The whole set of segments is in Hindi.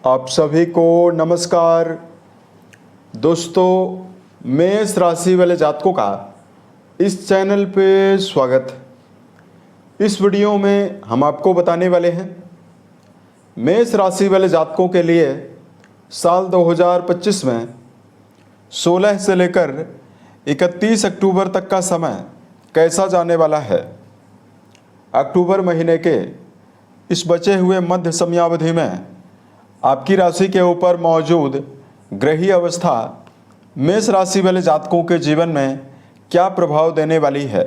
आप सभी को नमस्कार। दोस्तों, मेष राशि वाले जातकों का इस चैनल पे स्वागत। इस वीडियो में हम आपको बताने वाले हैं मेष राशि वाले जातकों के लिए साल 2025 में 16 से लेकर 31 अक्टूबर तक का समय कैसा जाने वाला है। अक्टूबर महीने के इस बचे हुए मध्य समयावधि में आपकी राशि के ऊपर मौजूद ग्रही अवस्था मेष राशि वाले जातकों के जीवन में क्या प्रभाव देने वाली है।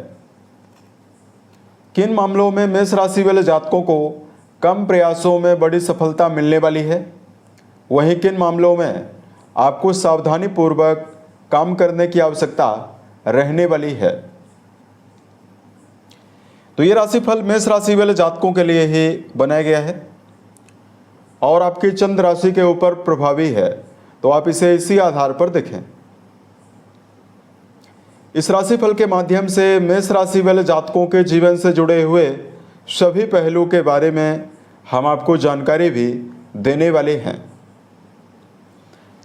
किन मामलों में मेष राशि वाले जातकों को कम प्रयासों में बड़ी सफलता मिलने वाली है, वहीं किन मामलों में आपको सावधानी पूर्वक काम करने की आवश्यकता रहने वाली है। तो ये राशिफल मेष राशि वाले जातकों के लिए ही बनाया गया है और आपकी चंद्र राशि के ऊपर प्रभावी है, तो आप इसे इसी आधार पर देखें। इस राशिफल के माध्यम से मेष राशि वाले जातकों के जीवन से जुड़े हुए सभी पहलू के बारे में हम आपको जानकारी भी देने वाले हैं।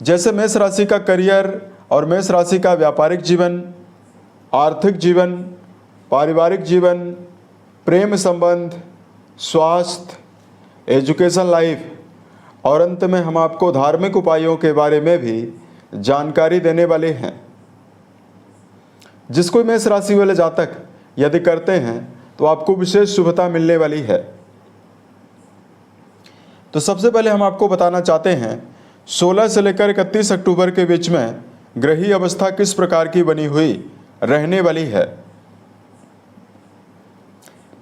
जैसे मेष राशि का करियर और मेष राशि का व्यापारिक जीवन, आर्थिक जीवन, पारिवारिक जीवन, प्रेम संबंध, स्वास्थ्य, एजुकेशन लाइफ और अंत में हम आपको धार्मिक उपायों के बारे में भी जानकारी देने वाले हैं, जिसको मेष राशि वाले जातक यदि करते हैं तो आपको विशेष शुभता मिलने वाली है। तो सबसे पहले हम आपको बताना चाहते हैं 16 से लेकर 31 अक्टूबर के बीच में ग्रही अवस्था किस प्रकार की बनी हुई रहने वाली है।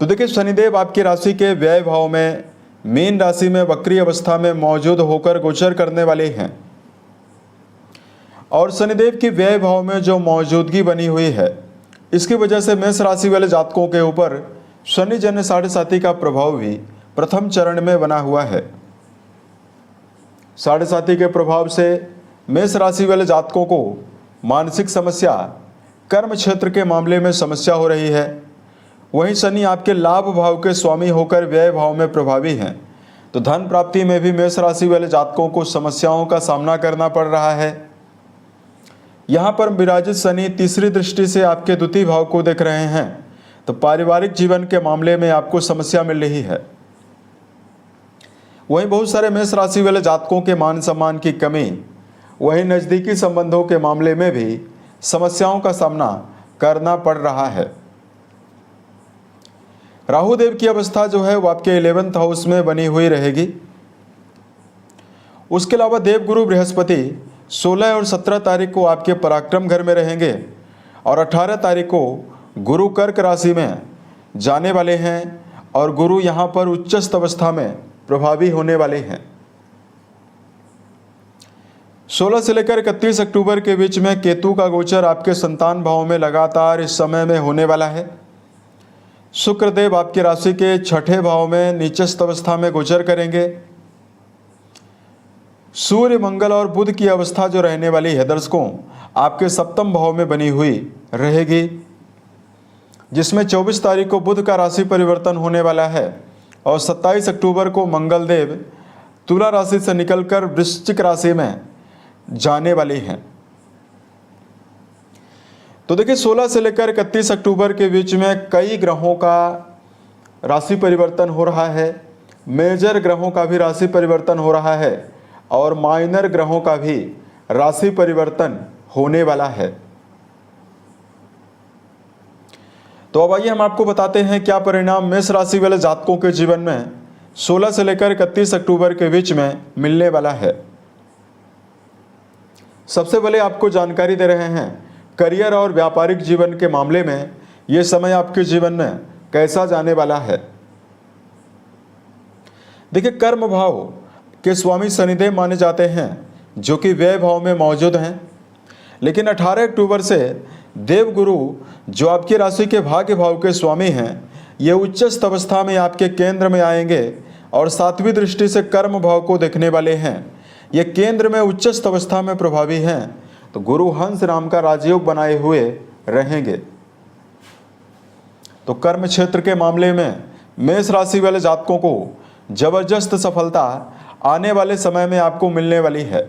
तो देखिए, शनिदेव आपकी राशि के व्यय भाव में मीन राशि में वक्री अवस्था में मौजूद होकर गोचर करने वाले हैं और शनिदेव की व्यय भाव में जो मौजूदगी बनी हुई है, इसकी वजह से मेष राशि वाले जातकों के ऊपर शनि जन्य 7.5 का प्रभाव भी प्रथम चरण में बना हुआ है। 7.5 के प्रभाव से मेष राशि वाले जातकों को मानसिक समस्या, कर्म क्षेत्र के मामले में समस्या हो रही है। वहीं शनि आपके लाभ भाव के स्वामी होकर व्यय भाव में प्रभावी हैं, तो धन प्राप्ति में भी मेष राशि वाले जातकों को समस्याओं का सामना करना पड़ रहा है। यहाँ पर विराजित शनि तीसरी दृष्टि से आपके द्वितीय भाव को देख रहे हैं, तो पारिवारिक जीवन के मामले में आपको समस्या मिल रही है। वहीं बहुत सारे मेष राशि वाले जातकों के मान सम्मान की कमी, वहीं नज़दीकी संबंधों के मामले में भी समस्याओं का सामना करना पड़ रहा है। राहु देव की अवस्था जो है वो आपके 11th हाउस में बनी हुई रहेगी। उसके अलावा देवगुरु बृहस्पति 16 और 17 तारीख को आपके पराक्रम घर में रहेंगे और 18 तारीख को गुरु कर्क राशि में जाने वाले हैं और गुरु यहाँ पर उच्चस्थ अवस्था में प्रभावी होने वाले हैं। 16 से लेकर 31 अक्टूबर के बीच में केतु का गोचर आपके संतान भाव में लगातार इस समय में होने वाला है। शुक्रदेव आपकी राशि के 6ठे भाव में नीचस्थ अवस्था में गोचर करेंगे। सूर्य, मंगल और बुध की अवस्था जो रहने वाली है दर्शकों, आपके सप्तम भाव में बनी हुई रहेगी, जिसमें 24 तारीख को बुध का राशि परिवर्तन होने वाला है और 27 अक्टूबर को मंगल देव तुला राशि से निकलकर वृश्चिक राशि में जाने वाली हैं। तो देखिए, 16 से लेकर 31 अक्टूबर के बीच में कई ग्रहों का राशि परिवर्तन हो रहा है। मेजर ग्रहों का भी राशि परिवर्तन हो रहा है और माइनर ग्रहों का भी राशि परिवर्तन होने वाला है। तो अब आइए हम आपको बताते हैं क्या परिणाम मेष राशि वाले जातकों के जीवन में 16 से लेकर 31 अक्टूबर के बीच में मिलने वाला है। सबसे पहले आपको जानकारी दे रहे हैं करियर और व्यापारिक जीवन के मामले में ये समय आपके जीवन में कैसा जाने वाला है। देखिए, कर्म भाव के स्वामी शनिदेव माने जाते हैं, जो कि व्यय भाव में मौजूद हैं, लेकिन 18 अक्टूबर से देवगुरु जो आपकी राशि के भाग्य भाव के स्वामी हैं, ये उच्चस्थ अवस्था में आपके केंद्र में आएंगे और 7वीं दृष्टि से कर्म भाव को देखने वाले हैं। ये केंद्र में उच्चस्थ अवस्था में प्रभावी हैं, तो गुरु हंस नाम का राजयोग बनाए हुए रहेंगे। तो कर्म क्षेत्र के मामले में मेष राशि वाले जातकों को जबरदस्त सफलता आने वाले समय में आपको मिलने वाली है।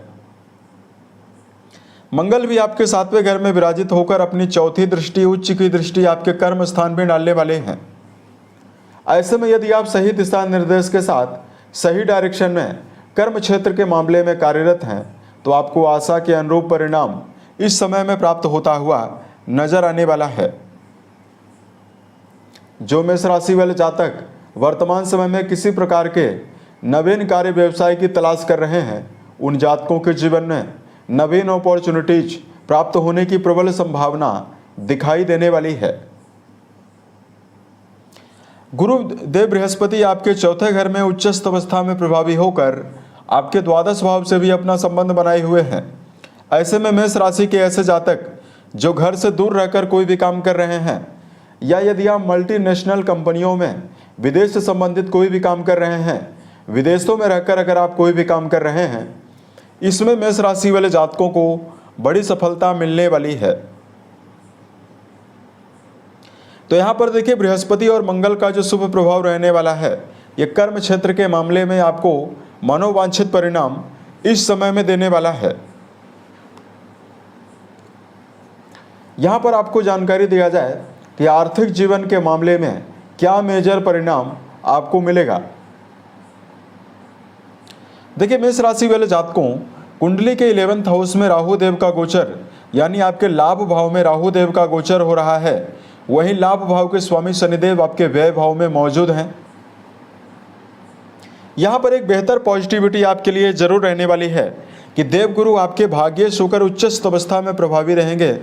मंगल भी आपके 7वें घर में विराजित होकर अपनी चौथी दृष्टि, उच्च की दृष्टि आपके कर्म स्थान में डालने वाले हैं। ऐसे में यदि आप सही दिशा निर्देश के साथ सही डायरेक्शन में कर्म क्षेत्र के मामले में कार्यरत हैं तो आपको आशा के अनुरूप परिणाम इस समय में प्राप्त होता हुआ नजर आने वाला है। जो मेष राशि वाले जातक वर्तमान समय में किसी प्रकार के नवीन कार्य व्यवसाय की तलाश कर रहे हैं, उन जातकों के जीवन में नवीन अपॉर्चुनिटीज प्राप्त होने की प्रबल संभावना दिखाई देने वाली है। गुरु देव बृहस्पति आपके चौथे घर में उच्चस्थ अवस्था में प्रभावी होकर आपके द्वादश भाव से भी अपना संबंध बनाए हुए हैं। ऐसे में मेष राशि के ऐसे जातक जो घर से दूर रहकर कोई भी काम कर रहे हैं, या यदि आप मल्टीनेशनल कंपनियों में विदेश से संबंधित कोई भी काम कर रहे हैं, विदेशों में रहकर अगर आप कोई भी काम कर रहे हैं, इसमें मेष राशि वाले जातकों को बड़ी सफलता मिलने वाली है। तो यहाँ पर देखिए बृहस्पति और मंगल का जो शुभ प्रभाव रहने वाला है, ये कर्म क्षेत्र के मामले में आपको मनोवांछित परिणाम इस समय में देने वाला है। यहाँ पर आपको जानकारी दिया जाए कि आर्थिक जीवन के मामले में क्या मेजर परिणाम आपको मिलेगा। देखिए मेष राशि वाले जातकों, कुंडली के 11th हाउस में राहु देव का गोचर, यानी आपके लाभ भाव में राहु देव का गोचर हो रहा है। वहीं लाभ भाव के स्वामी शनिदेव आपके व्यय भाव में मौजूद हैं। यहाँ पर एक बेहतर पॉजिटिविटी आपके लिए जरूर रहने वाली है कि देवगुरु आपके भाग्येश होकर उच्चस्थ अवस्था में प्रभावी रहेंगे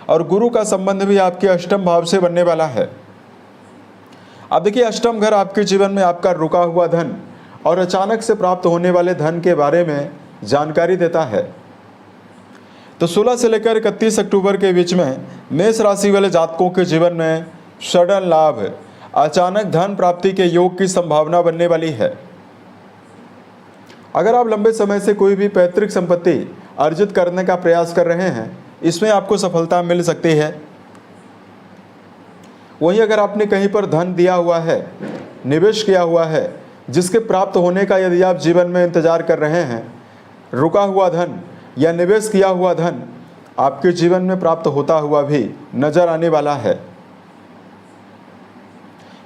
और गुरु का संबंध भी आपके अष्टम भाव से बनने वाला है। अब देखिए अष्टम घर आपके जीवन में आपका रुका हुआ धन और अचानक से प्राप्त होने वाले धन के बारे में जानकारी देता है। तो 16 से लेकर 31 अक्टूबर के बीच में मेष राशि वाले जातकों के जीवन में सडन लाभ, अचानक धन प्राप्ति के योग की संभावना बनने वाली है। अगर आप लंबे समय से कोई भी पैतृक संपत्ति अर्जित करने का प्रयास कर रहे हैं, इसमें आपको सफलता मिल सकती है। वहीं अगर आपने कहीं पर धन दिया हुआ है, निवेश किया हुआ है, जिसके प्राप्त होने का यदि आप जीवन में इंतजार कर रहे हैं, रुका हुआ धन या निवेश किया हुआ धन आपके जीवन में प्राप्त होता हुआ भी नजर आने वाला है।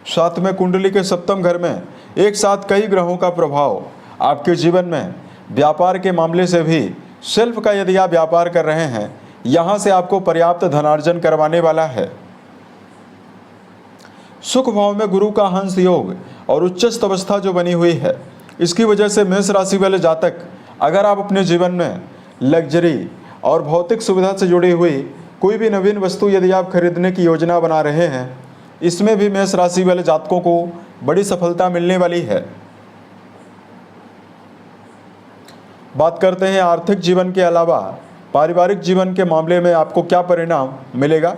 साथ में कुंडली के 7वें घर में एक साथ कई ग्रहों का प्रभाव आपके जीवन में व्यापार के मामले से भी, सेल्फ का यदि आप व्यापार कर रहे हैं, यहाँ से आपको पर्याप्त धनार्जन करवाने वाला है। सुख भाव में गुरु का हंस योग और उच्चस्थ अवस्था जो बनी हुई है, इसकी वजह से मेष राशि वाले जातक अगर आप अपने जीवन में लग्जरी और भौतिक सुविधा से जुड़ी हुई कोई भी नवीन वस्तु यदि आप खरीदने की योजना बना रहे हैं, इसमें भी मेष राशि वाले जातकों को बड़ी सफलता मिलने वाली है। बात करते हैं आर्थिक जीवन के अलावा पारिवारिक जीवन के मामले में आपको क्या परिणाम मिलेगा।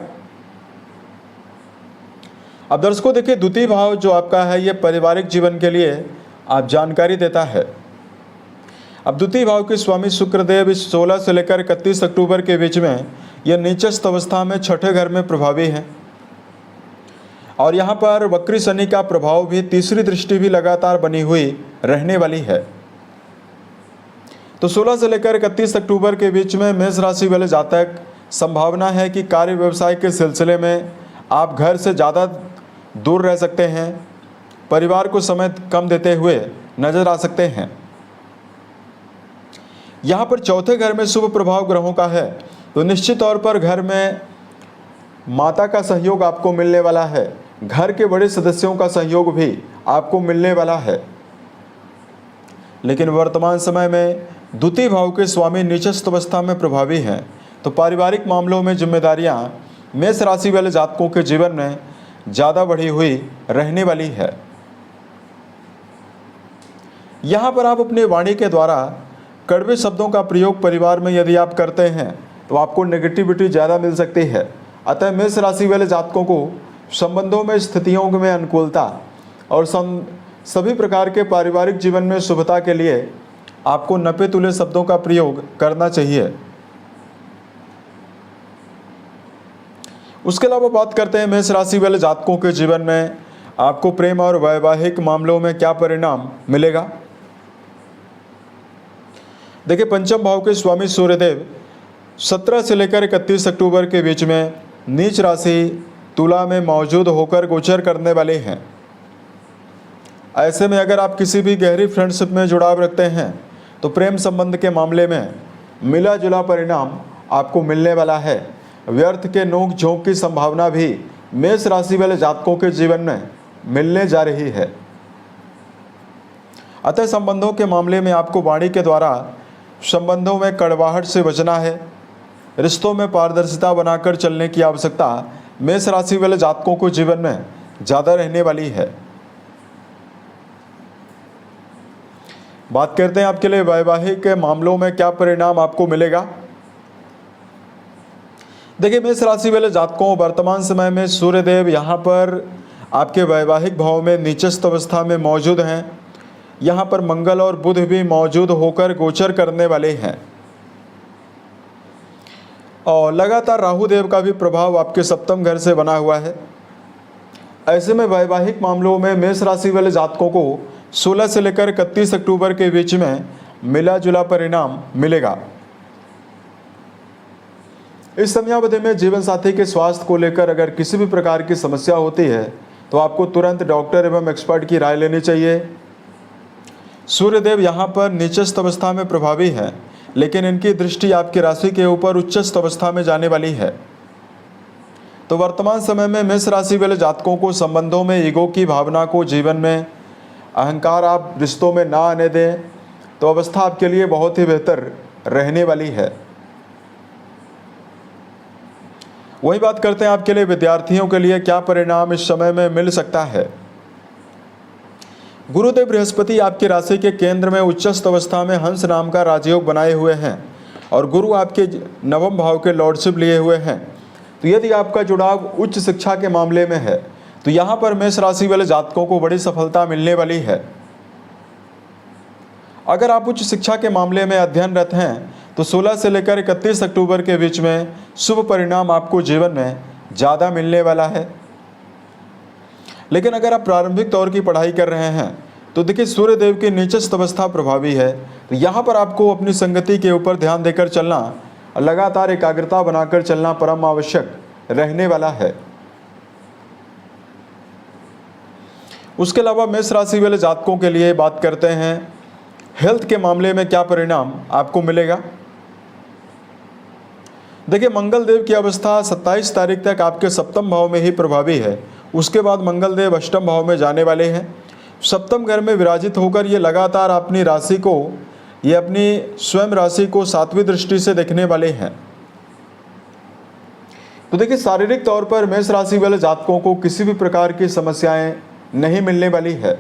अब दर्शकों देखिए द्वितीय भाव जो आपका है, ये पारिवारिक जीवन के लिए आप जानकारी देता है। अब द्वितीय भाव के स्वामी शुक्रदेव इस 16 से लेकर 31 अक्टूबर के बीच में यह नीचस्थ अवस्था में छठे घर में प्रभावी है और यहाँ पर वक्री शनि का प्रभाव भी, तीसरी दृष्टि भी लगातार बनी हुई रहने वाली है। तो 16 से लेकर 31 अक्टूबर के बीच में मेष राशि वाले जातक, संभावना है कि कार्य व्यवसाय के सिलसिले में आप घर से ज़्यादा दूर रह सकते हैं, परिवार को समय कम देते हुए नजर आ सकते हैं। यहाँ पर चौथे घर में शुभ प्रभाव ग्रहों का है, तो निश्चित तौर पर घर में माता का सहयोग आपको मिलने वाला है, घर के बड़े सदस्यों का सहयोग भी आपको मिलने वाला है। लेकिन वर्तमान समय में द्वितीय भाव के स्वामी नीचस्थ अवस्था में प्रभावी हैं, तो पारिवारिक मामलों में जिम्मेदारियां मेष राशि वाले जातकों के जीवन में ज़्यादा बढ़ी हुई रहने वाली है। यहाँ पर आप अपनी वाणी के द्वारा कड़वे शब्दों का प्रयोग परिवार में यदि आप करते हैं तो आपको नेगेटिविटी ज़्यादा मिल सकती है। अतः मेष राशि वाले जातकों को संबंधों में, स्थितियों में अनुकूलता और सभी प्रकार के पारिवारिक जीवन में शुभता के लिए आपको नपे तुले शब्दों का प्रयोग करना चाहिए। उसके अलावा बात करते हैं मेष राशि वाले जातकों के जीवन में आपको प्रेम और वैवाहिक मामलों में क्या परिणाम मिलेगा। देखिए पंचम भाव के स्वामी सूर्यदेव 17 से लेकर 31 अक्टूबर के बीच में नीच राशि तुला में मौजूद होकर गोचर करने वाले हैं। ऐसे में अगर आप किसी भी गहरी फ्रेंडशिप में जुड़ाव रखते हैं तो प्रेम संबंध के मामले में मिला जुला परिणाम आपको मिलने वाला है। व्यर्थ के नोक झोंक की संभावना भी मेष राशि वाले जातकों के जीवन में मिलने जा रही है। अतः संबंधों के मामले में आपको वाणी के द्वारा संबंधों में कड़वाहट से बचना है। रिश्तों में पारदर्शिता बनाकर चलने की आवश्यकता मेष राशि वाले जातकों को जीवन में ज़्यादा रहने वाली है। बात करते हैं आपके लिए वैवाहिक मामलों में क्या परिणाम आपको मिलेगा। देखिए मेष राशि वाले जातकों, वर्तमान समय में सूर्यदेव यहाँ पर आपके वैवाहिक भाव में नीचस्थ अवस्था में मौजूद हैं। यहाँ पर मंगल और बुध भी मौजूद होकर गोचर करने वाले हैं और लगातार राहु देव का भी प्रभाव आपके सप्तम घर से बना हुआ है। ऐसे में वैवाहिक मामलों में मेष राशि वाले जातकों को 16 से लेकर 31 अक्टूबर के बीच में मिला जुला परिणाम मिलेगा। इस समयावधि में जीवन साथी के स्वास्थ्य को लेकर अगर किसी भी प्रकार की समस्या होती है तो आपको तुरंत डॉक्टर एवं एक्सपर्ट की राय लेनी चाहिए। सूर्यदेव यहाँ पर नीचस्थ अवस्था में प्रभावी है, लेकिन इनकी दृष्टि आपकी राशि के ऊपर उच्चस्थ अवस्था में जाने वाली है। तो वर्तमान समय में मेष राशि वाले जातकों को संबंधों में ईगो की भावना को, जीवन में अहंकार आप रिश्तों में ना आने दें तो अवस्था आपके लिए बहुत ही बेहतर रहने वाली है। वही बात करते हैं आपके लिए विद्यार्थियों के लिए क्या परिणाम इस समय में मिल सकता है। गुरुदेव बृहस्पति आपकी राशि के केंद्र में उच्चस्थ अवस्था में हंस नाम का राजयोग बनाए हुए हैं और गुरु आपके नवम भाव के लॉर्डशिप लिए हुए हैं। तो यदि आपका जुड़ाव उच्च शिक्षा के मामले में है तो यहाँ पर मेष राशि वाले जातकों को बड़ी सफलता मिलने वाली है। अगर आप उच्च शिक्षा के मामले में अध्ययनरत हैं तो 16 से लेकर 31 अक्टूबर के बीच में शुभ परिणाम आपको जीवन में ज़्यादा मिलने वाला है। लेकिन अगर आप प्रारंभिक तौर की पढ़ाई कर रहे हैं तो देखिए सूर्यदेव की नीचस्थ अवस्था प्रभावी है। तो यहाँ पर आपको अपनी संगति के ऊपर ध्यान देकर चलना, लगातार एकाग्रता बनाकर चलना परम आवश्यक रहने वाला है। उसके अलावा मेष राशि वाले जातकों के लिए बात करते हैं हेल्थ के मामले में क्या परिणाम आपको मिलेगा। देखिए मंगल देव की अवस्था 27 तारीख तक आपके सप्तम भाव में ही प्रभावी है। उसके बाद मंगल देव अष्टम भाव में जाने वाले हैं। सप्तम घर में विराजित होकर ये लगातार अपनी राशि को, ये अपनी स्वयं राशि को 7वीं दृष्टि से देखने वाले हैं। तो देखिए शारीरिक तौर पर मेष राशि वाले जातकों को किसी भी प्रकार की समस्याएं नहीं मिलने वाली है।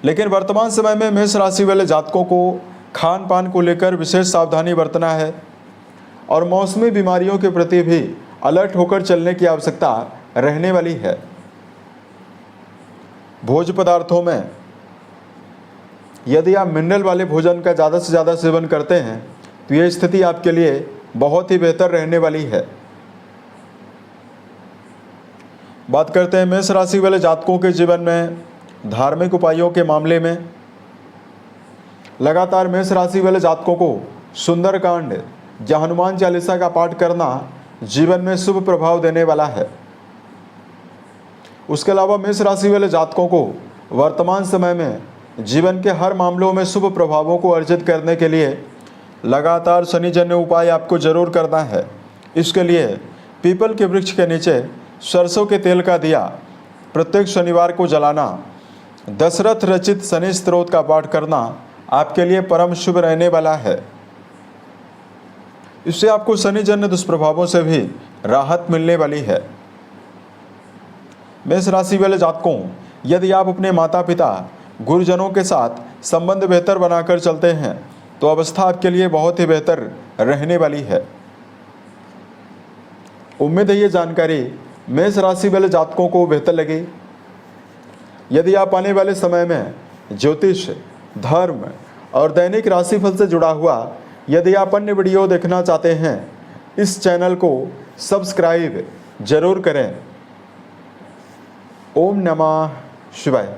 लेकिन वर्तमान समय में मेष राशि वाले जातकों को खान पान को लेकर विशेष सावधानी बरतना है और मौसमी बीमारियों के प्रति भी अलर्ट होकर चलने की आवश्यकता रहने वाली है। भोज्य पदार्थों में यदि आप मिनरल वाले भोजन का ज़्यादा से ज़्यादा सेवन करते हैं तो ये स्थिति आपके लिए बहुत ही बेहतर रहने वाली है। बात करते हैं मेष राशि वाले जातकों के जीवन में धार्मिक उपायों के मामले में। लगातार मेष राशि वाले जातकों को सुंदरकांड या हनुमान चालीसा का पाठ करना जीवन में शुभ प्रभाव देने वाला है। उसके अलावा मेष राशि वाले जातकों को वर्तमान समय में जीवन के हर मामलों में शुभ प्रभावों को अर्जित करने के लिए लगातार शनिजन्य उपाय आपको जरूर करना है। इसके लिए पीपल के वृक्ष के नीचे सरसों के तेल का दिया प्रत्येक शनिवार को जलाना, दशरथ रचित शनि स्तोत्र का पाठ करना आपके लिए परम शुभ रहने वाला है। इससे आपको शनिजन्य दुष्प्रभावों से भी राहत मिलने वाली है। मेष राशि वाले जातकों, यदि आप अपने माता पिता गुरुजनों के साथ संबंध बेहतर बनाकर चलते हैं तो अवस्था आपके लिए बहुत ही बेहतर रहने वाली है। उम्मीद है ये जानकारी मेष राशि वाले जातकों को बेहतर लगी। यदि आप आने वाले समय में ज्योतिष, धर्म और दैनिक राशिफल से जुड़ा हुआ यदि आप अन्य वीडियो देखना चाहते हैं, इस चैनल को सब्सक्राइब जरूर करें। ओम नमः शिवाय।